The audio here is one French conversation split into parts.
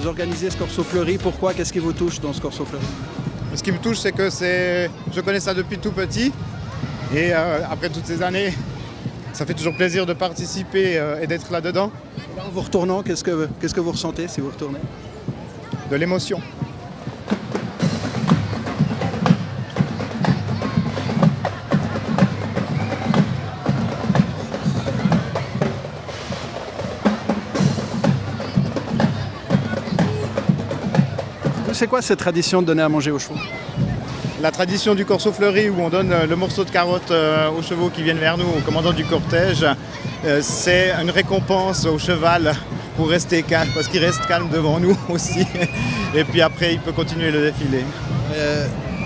Vous organisez ce Corso Fleuri, pourquoi? Qu'est-ce qui vous touche dans ce Corso Fleuri? Ce qui me touche, c'est que je connais ça depuis tout petit. Et après toutes ces années, ça fait toujours plaisir de participer et d'être là-dedans. Là, en vous retournant, qu'est-ce que vous ressentez si vous retournez? De l'émotion. C'est quoi cette tradition de donner à manger aux chevaux? La tradition du Corso Fleuri où on donne le morceau de carotte aux chevaux qui viennent vers nous, au commandant du cortège, c'est une récompense au cheval pour rester calme, parce qu'il reste calme devant nous aussi. Et puis après, il peut continuer le défilé.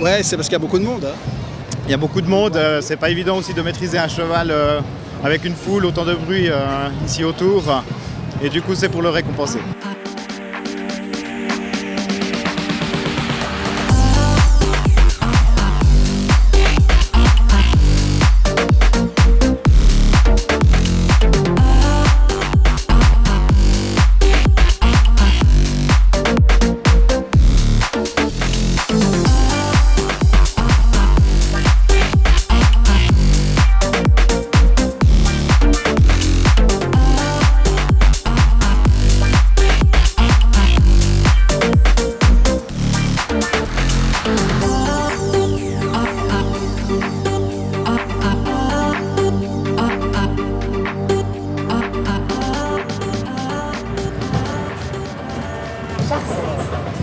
Ouais, c'est parce qu'il y a beaucoup de monde. Hein. Il y a beaucoup de monde, c'est pas évident aussi de maîtriser un cheval avec une foule, autant de bruit ici autour. Et du coup, c'est pour le récompenser.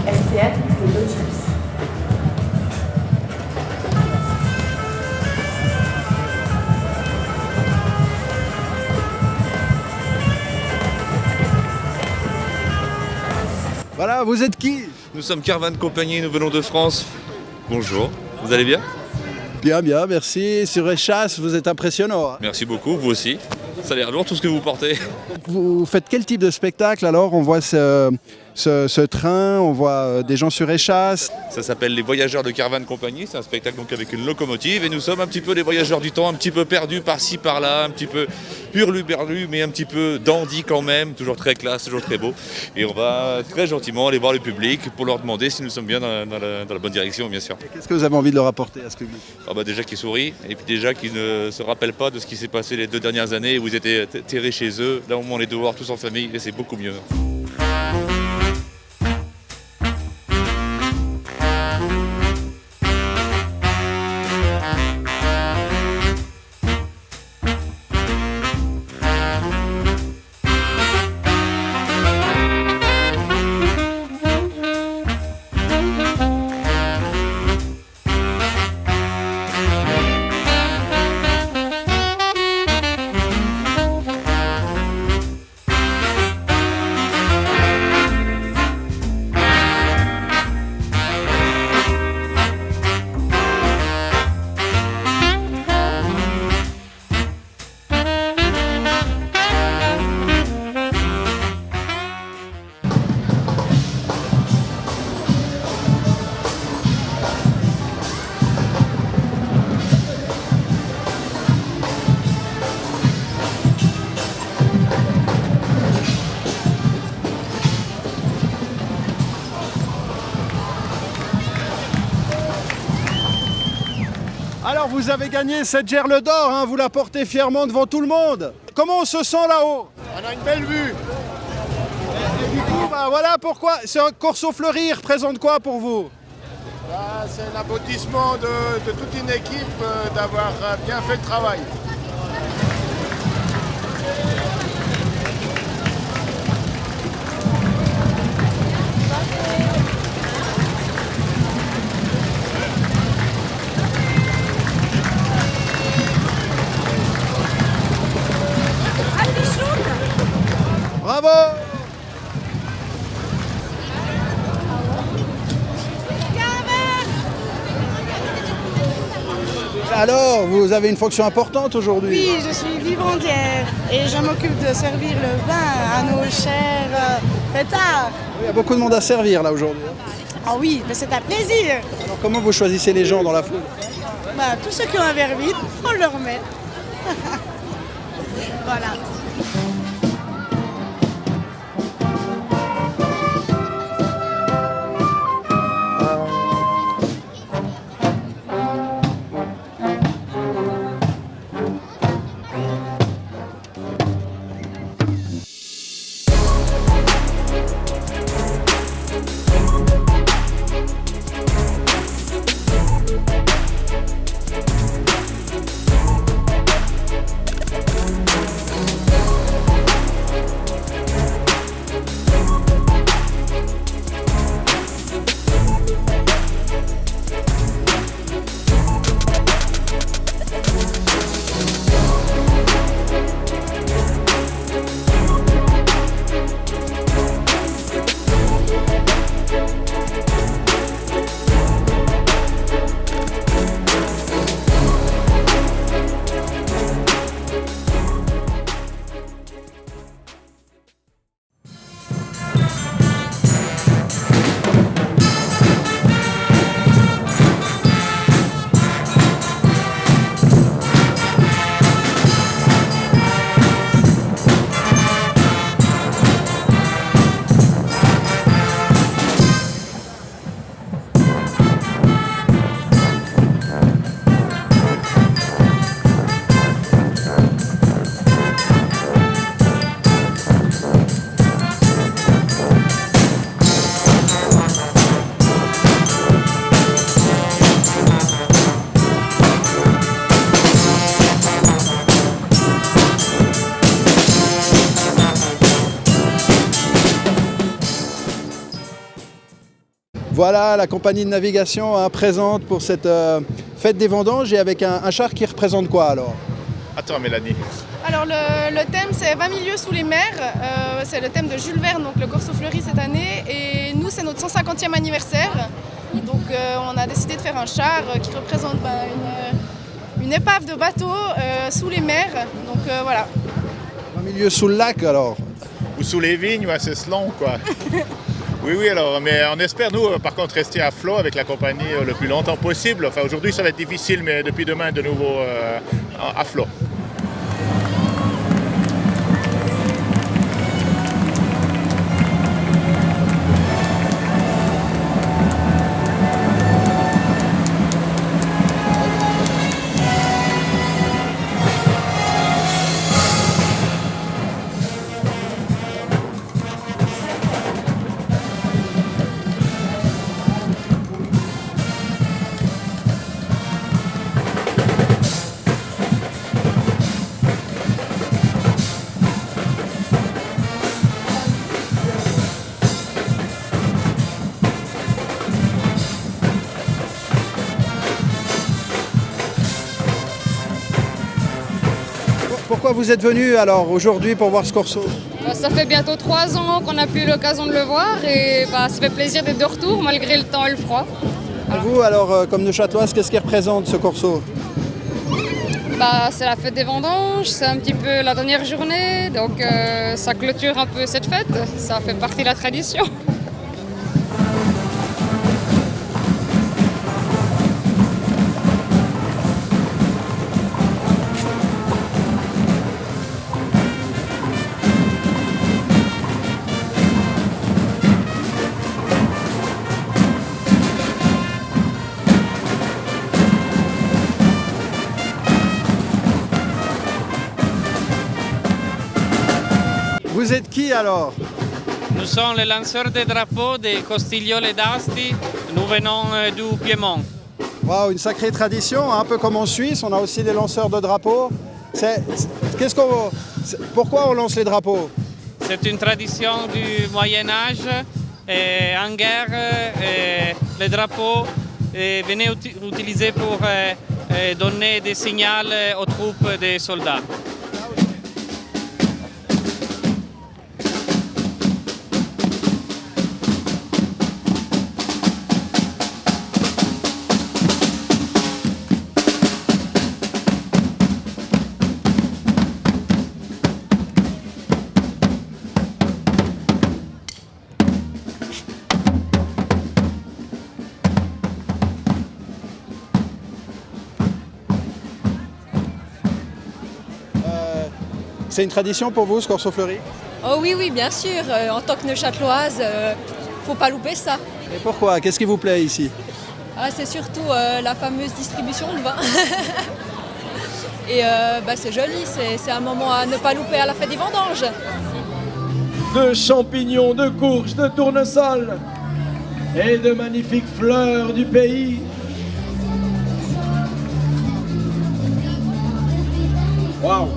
RTL de Lotus. Voilà, vous êtes qui? Nous sommes Caravan Compagnie, nous venons de France. Bonjour, vous allez bien? Bien, bien, merci. Sur Échasse, vous êtes impressionnant. Hein. Merci beaucoup, vous aussi. Ça a l'air lourd tout ce que vous portez. Vous faites quel type de spectacle alors? On voit ce train, on voit des gens sur Échasse. Ça s'appelle Les Voyageurs de Caravan Compagnie, c'est un spectacle donc avec une locomotive et nous sommes un petit peu les voyageurs du temps, un petit peu perdus par-ci par-là, un petit peu hurlu-berlu mais un petit peu dandy quand même, toujours très classe, toujours très beau. Et on va très gentiment aller voir le public pour leur demander si nous sommes bien dans la bonne direction bien sûr. Qu'est-ce que vous avez envie de leur apporter à ce public? Déjà qu'ils sourient et puis déjà qu'ils ne se rappellent pas de ce qui s'est passé les 2 dernières années où ils étaient terrés chez eux. Là au moins on les doit voir tous en famille et c'est beaucoup mieux. Alors vous avez gagné cette gerle d'or, hein, vous la portez fièrement devant tout le monde. Comment on se sent là-haut? On a une belle vue. Et du coup, bah, voilà pourquoi. Ce Corso Fleuri représente quoi pour vous? C'est l'aboutissement de toute une équipe d'avoir bien fait le travail. Bravo! Alors, vous avez une fonction importante aujourd'hui? Oui, je suis livrandière et je m'occupe de servir le vin à nos chers fêtards. Il y a beaucoup de monde à servir là aujourd'hui. Ah oui, mais c'est un plaisir. Alors comment vous choisissez les gens dans la foule? Bah, tous ceux qui ont un verre vide, on leur met. Voilà. Voilà la compagnie de navigation présente pour cette fête des vendanges et avec un char qui représente quoi alors? Attends Mélanie. Alors le thème c'est 20 milieux sous les mers, c'est le thème de Jules Verne, donc le Corso Fleuri cette année, et nous c'est notre 150e anniversaire, donc on a décidé de faire un char qui représente une épave de bateau sous les mers, donc voilà. Un milieu sous le lac alors? Ou sous les vignes, ouais, c'est long quoi. Oui, alors, mais on espère, nous, par contre, rester à flot avec la compagnie le plus longtemps possible. Enfin, aujourd'hui, ça va être difficile, mais depuis demain, de nouveau à flot. Pourquoi vous êtes venu alors aujourd'hui pour voir ce corso? Ça fait bientôt 3 ans qu'on n'a plus eu l'occasion de le voir et ça fait plaisir d'être de retour malgré le temps et le froid. Et vous alors, comme Neuchâteloise, qu'est-ce qui représente ce corso? C'est la fête des vendanges, c'est un petit peu la dernière journée, donc ça clôture un peu cette fête, ça fait partie de la tradition. Vous êtes qui alors? Nous sommes les lanceurs des drapeaux des Costigliole d'Asti. Nous venons du Piémont. Wow, une sacrée tradition, un peu comme en Suisse, on a aussi des lanceurs de drapeaux. Pourquoi on lance les drapeaux? C'est une tradition du Moyen-Âge. En guerre, les drapeaux venaient utilisés pour donner des signaux aux troupes des soldats. C'est une tradition pour vous, ce Corso Fleuri? Oh oui, bien sûr. En tant que Neuchâteloise, faut pas louper ça. Et pourquoi? Qu'est-ce qui vous plaît ici? C'est surtout la fameuse distribution de vin. Et c'est joli, c'est un moment à ne pas louper à la fête des vendanges. De champignons, de courges, de tournesol et de magnifiques fleurs du pays. Waouh!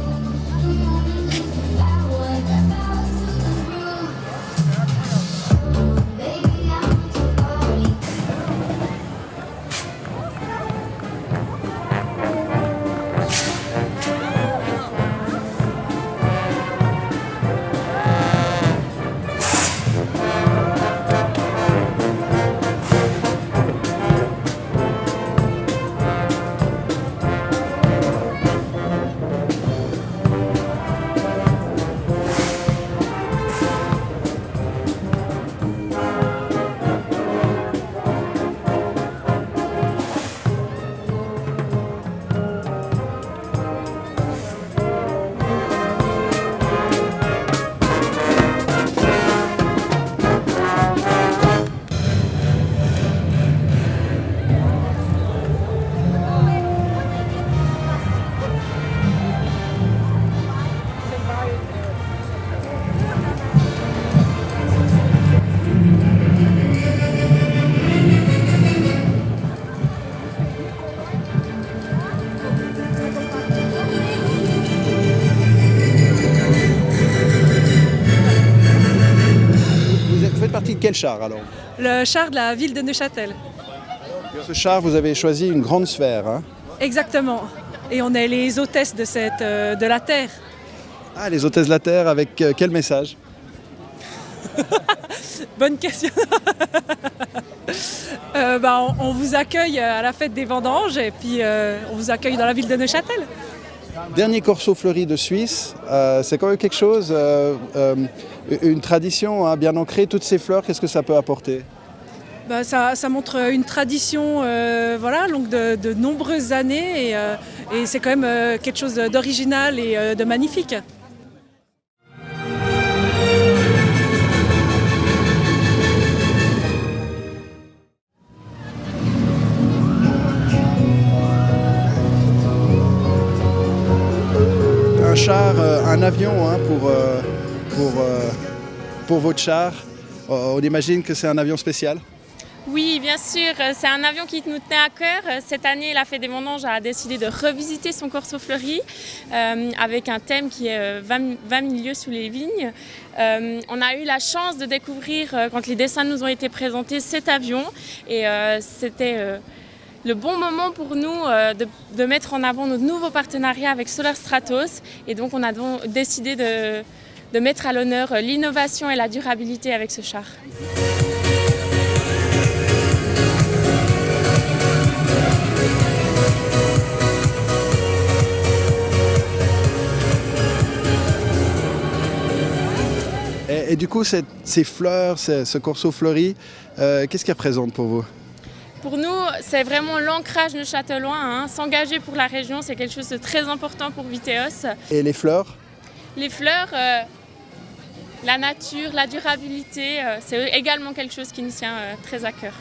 partie de quel char alors? Le char de la ville de Neuchâtel. Ce char, vous avez choisi une grande sphère. Hein? Exactement. Et on est les hôtesses de la Terre. Ah, les hôtesses de la Terre, avec quel message? Bonne question. On vous accueille à la fête des vendanges et puis on vous accueille dans la ville de Neuchâtel. Dernier Corso Fleuri de Suisse, c'est quand même quelque chose, une tradition hein, bien ancrée. Toutes ces fleurs, qu'est-ce que ça peut apporter? Ça montre une tradition longue de nombreuses années et c'est quand même quelque chose d'original et de magnifique. Un char, un avion hein, pour votre char. On imagine que c'est un avion spécial? Oui, bien sûr, c'est un avion qui nous tenait à cœur. Cette année, la Fête des Vendanges a décidé de revisiter son Corso Fleuri avec un thème qui est 20 milieux sous les vignes. On a eu la chance de découvrir, quand les dessins nous ont été présentés, cet avion et c'était le bon moment pour nous de mettre en avant notre nouveau partenariat avec Solar Stratos et donc on a décidé de mettre à l'honneur l'innovation et la durabilité avec ce char. Et du coup, ces fleurs, ce Corso Fleuri, qu'est-ce qu'elle représente pour vous? Pour nous, c'est vraiment l'ancrage neuchâtelois. Hein. S'engager pour la région, c'est quelque chose de très important pour Viteos. Et les fleurs? Les fleurs, la nature, la durabilité, c'est également quelque chose qui nous tient très à cœur.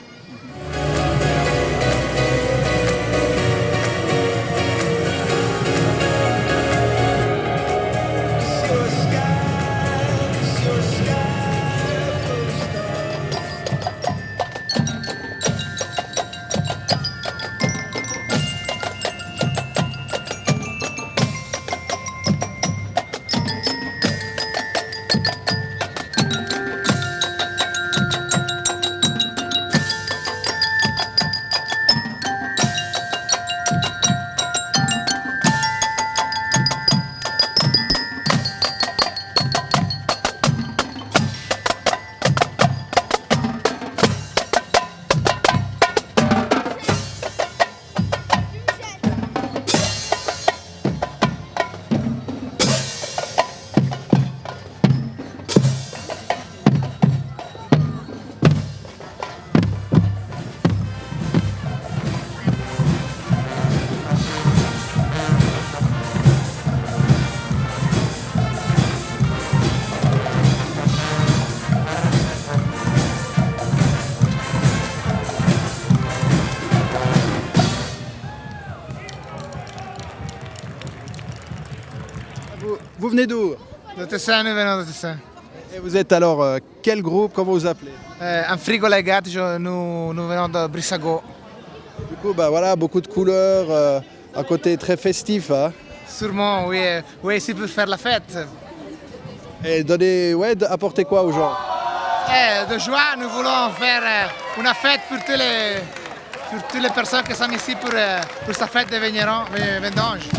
Vous venez d'où? De Tessin, nous venons de Tessin. Et vous êtes alors quel groupe? Comment vous appelez? Un frigo legato, nous venons de Brissago. Du coup, voilà, beaucoup de couleurs, un côté très festif. Hein? Sûrement, oui. Oui, ici pour faire la fête. Et apporter quoi aux gens? De joie, nous voulons faire une fête pour toutes les personnes qui sont ici pour sa fête de vendanges.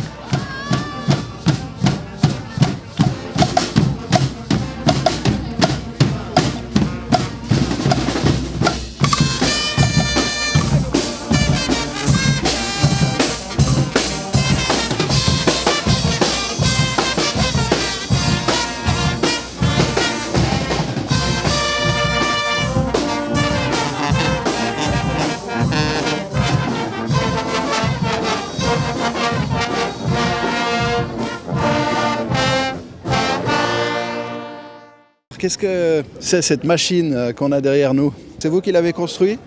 Qu'est-ce que c'est cette machine qu'on a derrière nous? C'est vous qui l'avez construite?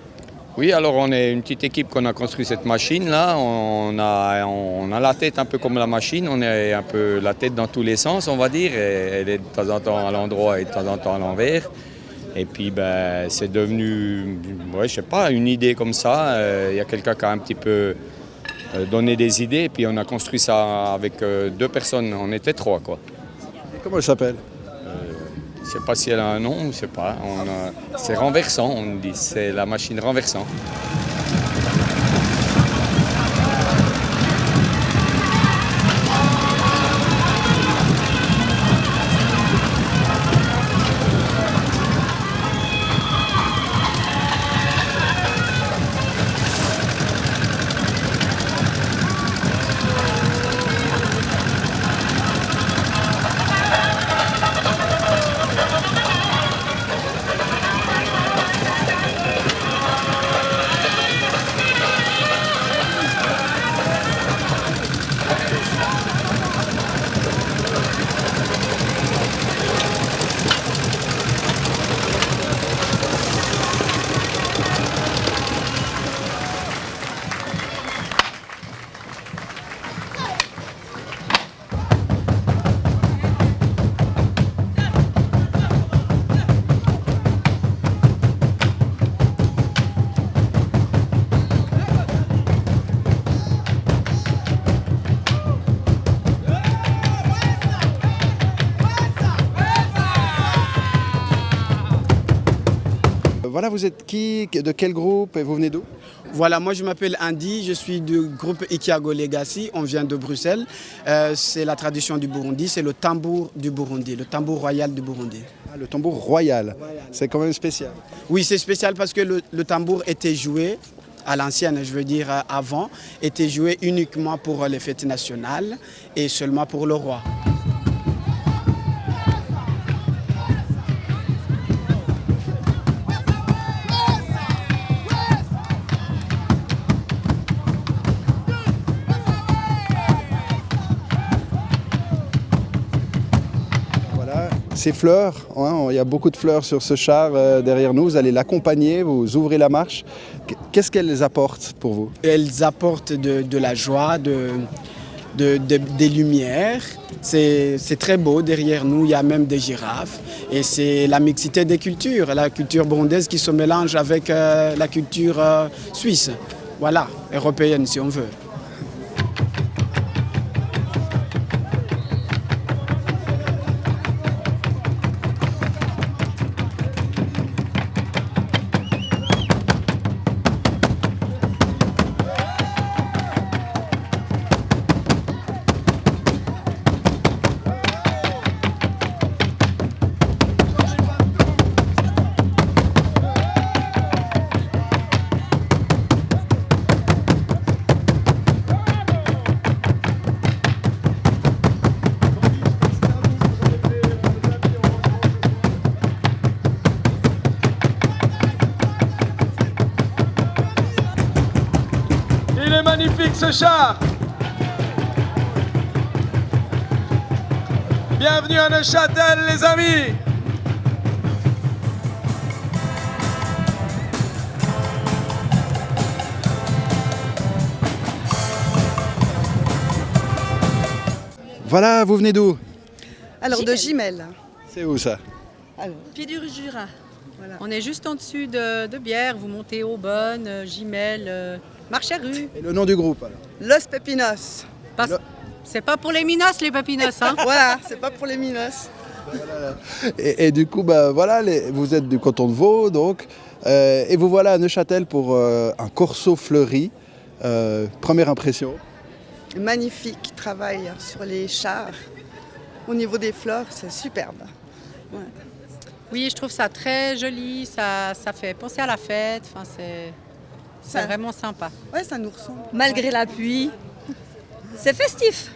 Oui, alors on est une petite équipe qu'on a construit cette machine-là. On a la tête un peu comme la machine, on est un peu la tête dans tous les sens, on va dire. Elle est de temps en temps à l'endroit et de temps en temps à l'envers. Et puis c'est devenu, je sais pas, une idée comme ça. Il y a quelqu'un qui a un petit peu donné des idées et puis on a construit ça avec 2 personnes. On était 3, quoi. Et comment elle s'appelle? Je ne sais pas si elle a un nom, je ne sais pas. C'est renversant, on dit. C'est la machine renversant. Voilà, vous êtes qui? De quel groupe? Et vous venez d'où? Voilà, moi je m'appelle Andy, je suis du groupe Ikiago Legacy, on vient de Bruxelles. C'est la tradition du Burundi, c'est le tambour du Burundi, le tambour royal du Burundi. Ah, le tambour royal, c'est quand même spécial. Oui, c'est spécial parce que le tambour était joué à l'ancienne, je veux dire avant, était joué uniquement pour les fêtes nationales et seulement pour le roi. Ces fleurs, hein, il y a beaucoup de fleurs sur ce char derrière nous, vous allez l'accompagner, vous ouvrez la marche. Qu'est-ce qu'elles apportent pour vous? Elles apportent de la joie, des lumières. C'est très beau, derrière nous il y a même des girafes. Et c'est la mixité des cultures, la culture burundaise qui se mélange avec la culture suisse, voilà, européenne si on veut. Il est magnifique ce char. Bienvenue à Neuchâtel les amis. Voilà, vous venez d'où? Alors de Gimel. C'est où ça? Pied du Jura. Voilà. On est juste en dessus de Bière, vous montez Aubonne, Gimel, Marche-à-Rue. Et le nom du groupe alors? Los Pepinos. C'est pas pour les minos les Pepinos, hein. Voilà, c'est pas pour les minos. Et du coup, bah, voilà, vous êtes du canton de Vaud, donc, et vous voilà à Neuchâtel pour un corso fleuri. Première impression? Magnifique travail sur les chars. Au niveau des fleurs, c'est superbe. Ouais. Oui, je trouve ça très joli, ça fait penser à la fête, enfin, c'est vraiment sympa. Ouais, ça nous ressemble. Malgré la pluie, c'est festif.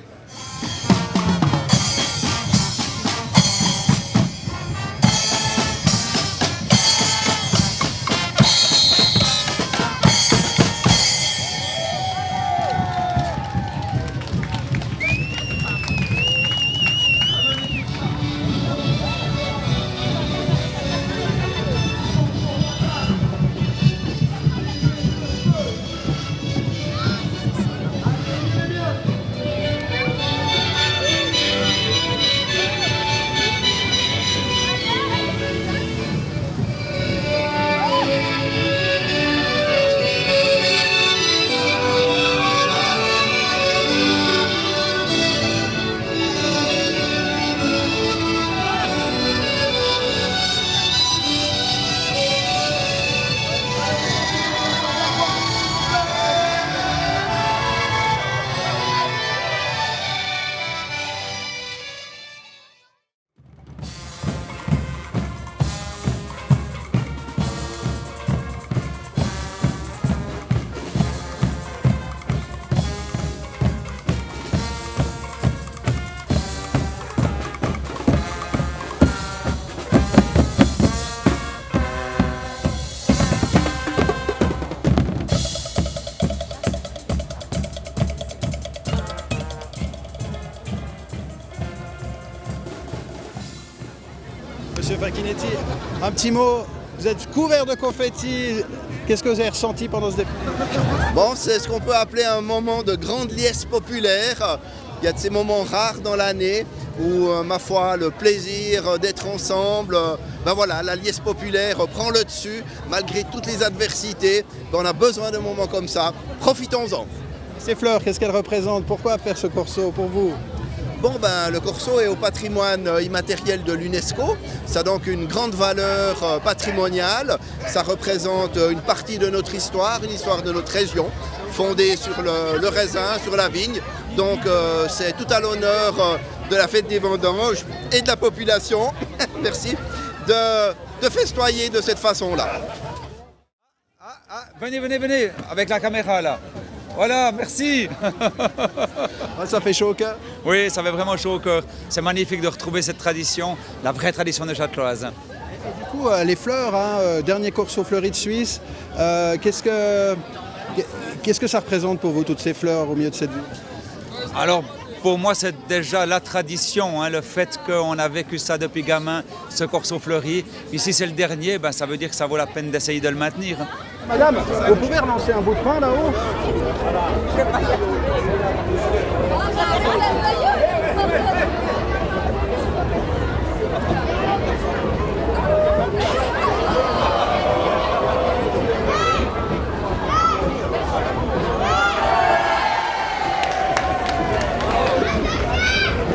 Facchinetti. Un petit mot, vous êtes couvert de confettis. Qu'est-ce que vous avez ressenti pendant ce défilé? Bon, c'est ce qu'on peut appeler un moment de grande liesse populaire. Il y a de ces moments rares dans l'année où, ma foi, le plaisir d'être ensemble, ben voilà, la liesse populaire prend le dessus malgré toutes les adversités. Ben on a besoin de moments comme ça. Profitons-en. Ces fleurs, qu'est-ce qu'elles représentent? Pourquoi faire ce corso pour vous? Bon, ben, le corso est au patrimoine immatériel de l'UNESCO. Ça a donc une grande valeur patrimoniale. Ça représente une partie de notre histoire, une histoire de notre région, fondée sur le raisin, sur la vigne. Donc c'est tout à l'honneur de la fête des vendanges et de la population, merci, de festoyer de cette façon-là. Venez, avec la caméra là. Voilà, merci. Ça fait chaud au cœur? Oui, ça fait vraiment chaud au cœur. C'est magnifique de retrouver cette tradition, la vraie tradition de Châteloise. Et du coup, les fleurs, dernier corso fleuri de Suisse, qu'est-ce que ça représente pour vous, toutes ces fleurs au milieu de cette ville? Alors, pour moi, c'est déjà la tradition, le fait qu'on a vécu ça depuis gamin, ce corso fleuri. Ici, c'est le dernier, ben, ça veut dire que ça vaut la peine d'essayer de le maintenir. Madame, vous pouvez relancer un bout de pain là-haut?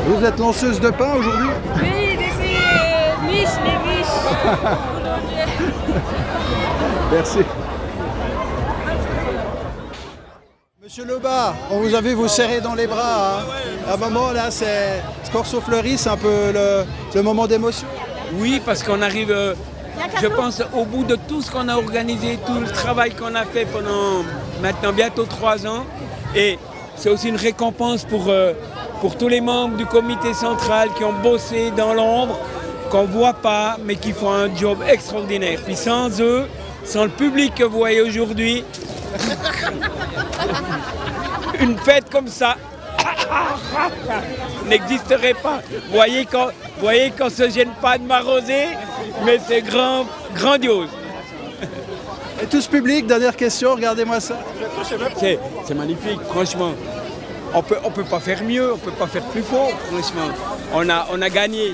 Vous êtes lanceuse de pain aujourd'hui? Oui, ici, les miches. Merci. Monsieur Lebas, on vous a vu vous serrer dans les bras. À un moment là, c'est ce corso fleuri, c'est un peu le moment d'émotion. Oui, parce qu'on arrive, je pense, au bout de tout ce qu'on a organisé, tout le travail qu'on a fait pendant maintenant bientôt 3 ans. Et c'est aussi une récompense pour tous les membres du comité central qui ont bossé dans l'ombre, qu'on ne voit pas, mais qui font un job extraordinaire. Puis sans eux, sans le public que vous voyez aujourd'hui, une fête comme ça n'existerait pas. Vous voyez qu'on ne se gêne pas de m'arroser, mais c'est grandiose. Et tout ce public, dernière question, regardez-moi ça. C'est magnifique, franchement. On peut pas faire mieux, on peut pas faire plus fort, franchement. On a gagné.